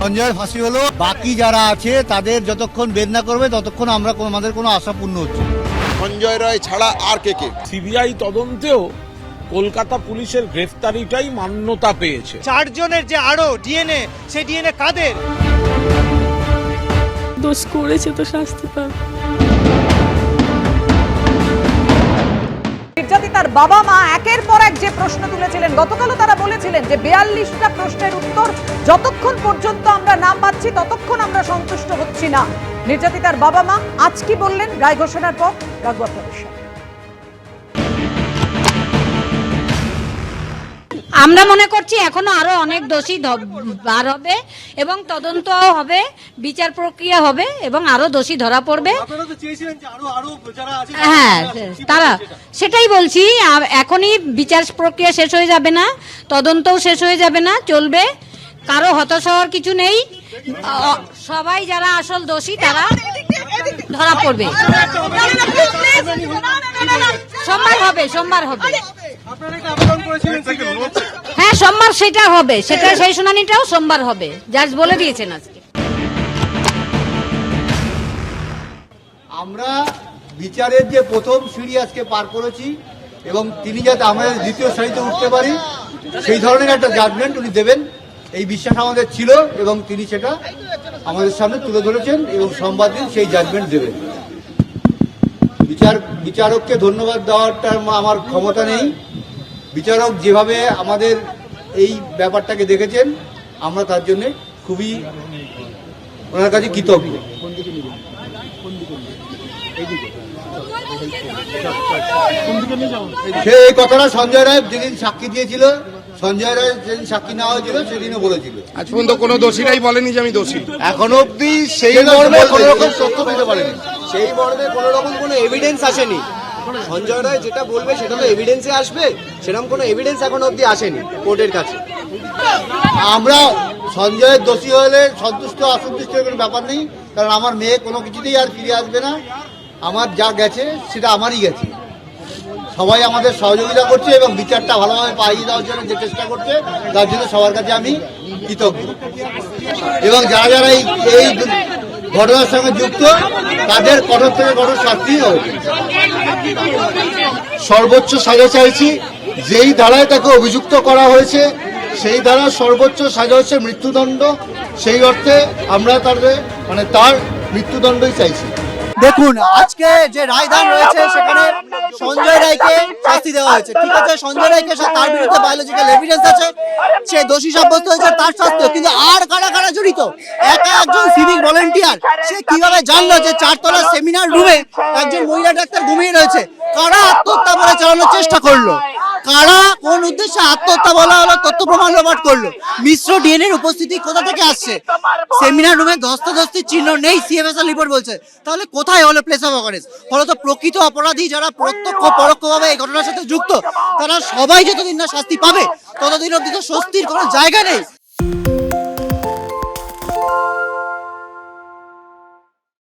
সঞ্জয়ের ফাঁসি হলো, বাকি যারা আছে তাদের যতক্ষণ বের না করবে ততক্ষণ আমাদের কোনো আশা পূর্ণ হচ্ছে। সঞ্জয় রায় ছাড়া আর কে? সিবিআই তদন্তেও কলকাতা পুলিশের গ্রেফতারিটাই মান্যতা পেয়েছে। 4 জনের যে আরো ডিএনএ, সেই ডিএনএ কাদের? দোষ করেছে তো শাস্তি পাবে। নির্যাতিতার বাবা মা একের পর এক যে প্রশ্ন তুলেছিলেন, গতকালও তারা বলেছিলেন যে 42টা প্রশ্নের উত্তর যতক্ষণ পর্যন্ত আমরা না পাচ্ছি ততক্ষণ আমরা সন্তুষ্ট হচ্ছি না। নির্যাতিতার বাবা মা আজ কি বললেন রায় ঘোষণার পর, রাখবো আপনাদের সাথে। আমরা মনে করছি এখনো আরো অনেক দোষী বার হবে এবং তদন্ত হবে, বিচার প্রক্রিয়া হবে এবং আরো দোষী ধরা পড়বে। হ্যাঁ, তারা সেটাই বলছি, এখনই বিচার প্রক্রিয়া শেষ হয়ে যাবে না, তদন্তও শেষ হয়ে যাবে না, চলবে। কারো হতাশ হওয়ার কিছু নেই, সবাই যারা আসল দোষী তারা ধরা পড়বে। সোমবার হবে। হ্যাঁ, সোমবার সেটা হবে, সেই শুনানিটাও সোমবার হবে, জাজ বলে দিয়েছেন আজকে। আমরা বিচারের যে প্রথম সিঁড়ি আজকে পার করেছি এবং তিনি যাতে আমাদের দ্বিতীয় সারিতে উঠতে পারি সেই ধরনের একটা জাজমেন্ট উনি দেবেন, এই বিশ্বাস আমাদের ছিল এবং তিনি সেটা আমাদের সামনে তুলে ধরেছেন এবং সোমবার দিন সেই জাজমেন্ট দেবেন। বিচারককে ধন্যবাদ দেওয়াটা আমার ক্ষমতা নেই। বিচারক যেভাবে আমাদের এই ব্যাপারটাকে দেখেছেন আমরা তার জন্য খুবই ওনার কাছে কৃতজ্ঞ। সে এই কথাটা সঞ্জয় রায় যেদিন সাক্ষী দিয়েছিল, সঞ্জয় রায় যেদিন সাক্ষী নেওয়া হয়েছিল সেদিনও বলেছিল। আজ পর্যন্ত কোনো দোষীরাই বলেনি যে আমি দোষী। এখনো অব্দি সেই মর্মে কোনো রকম তথ্য দিতে পারেনি, সেই মর্মে কোনো রকম কোনো এভিডেন্স আসেনি। সঞ্জয় রায় যেটা বলবে সেটা তো এভিডেন্সে আসবে, সেরকম কোনো এভিডেন্স এখনো অব্দি আসেনি কোর্টের কাছে। আমরা সঞ্জয়ের দোষী হলে সন্তুষ্ট অসন্তুষ্ট কোনো ব্যাপার নেই, কারণ আমার মেয়ে কোনো কিছুতেই আর ফিরে আসবে না। আমার যা গেছে সেটা আমারই গেছে। সবাই আমাদের সহযোগিতা করছে এবং বিচারটা ভালোভাবে পাইয়ে দেওয়ার জন্য যে চেষ্টা করছে তার জন্য সবার কাছে আমি কৃতজ্ঞ। এবং যারা যারা এই ঘটনার সঙ্গে যুক্ত তাদের কঠোর থেকে কঠোর শাস্তি হবে। সর্বোচ্চ সাজা চাইছি, যেই ধারায় তাকে অভিযুক্ত করা হয়েছে সেই ধারা সর্বোচ্চ সাজা হচ্ছে মৃত্যুদণ্ড। সেই অর্থে আমরা তার মৃত্যুদণ্ডই চাইছি। দেখুন, আজকে যে রায়দান রয়েছে সেখানে সঞ্জয় রায়কে শাস্তি দেওয়া হয়েছে, ঠিক আছে। সঞ্জয় রায়কে তার বিরুদ্ধে বায়োলজিক্যাল এভিডেন্স আছে, সে দোষী সাব্যস্ত হয়েছে, তার শাস্তি। কিন্তু আর কারা কারা জড়িত? একজন সিভিক ভলেন্টিয়ার, সে কিভাবে জানলো যে 4 তলার সেমিনার রুমে একজন মহিলা ডাক্তার ঘুমিয়ে রয়েছে? কারা আত্মহত্যা বলে চালানোর চেষ্টা করলো? কারা কোন উদ্দেশ্যে আত্মহত্যা বলা হলো তথ্য প্রমাণ লোপাট করলো? মিশ্র ডিএনএর উপস্থিতি কোথা থেকে আসছে? সেমিনার রুমে ধস্তাধস্তির চিহ্ন নেই, সিএফএসএল রিপোর্ট বলছে। তাহলে কোথায় হলো প্লেস অফ অকারেন্স? ফলত প্রকৃত অপরাধী যারা প্রত্যক্ষ পরোক্ষভাবে এই ঘটনার সাথে যুক্ত তারা সবাই যতদিন না শাস্তি পাবে ততদিন অব্দি তো স্বস্তির কোনো জায়গা নেই।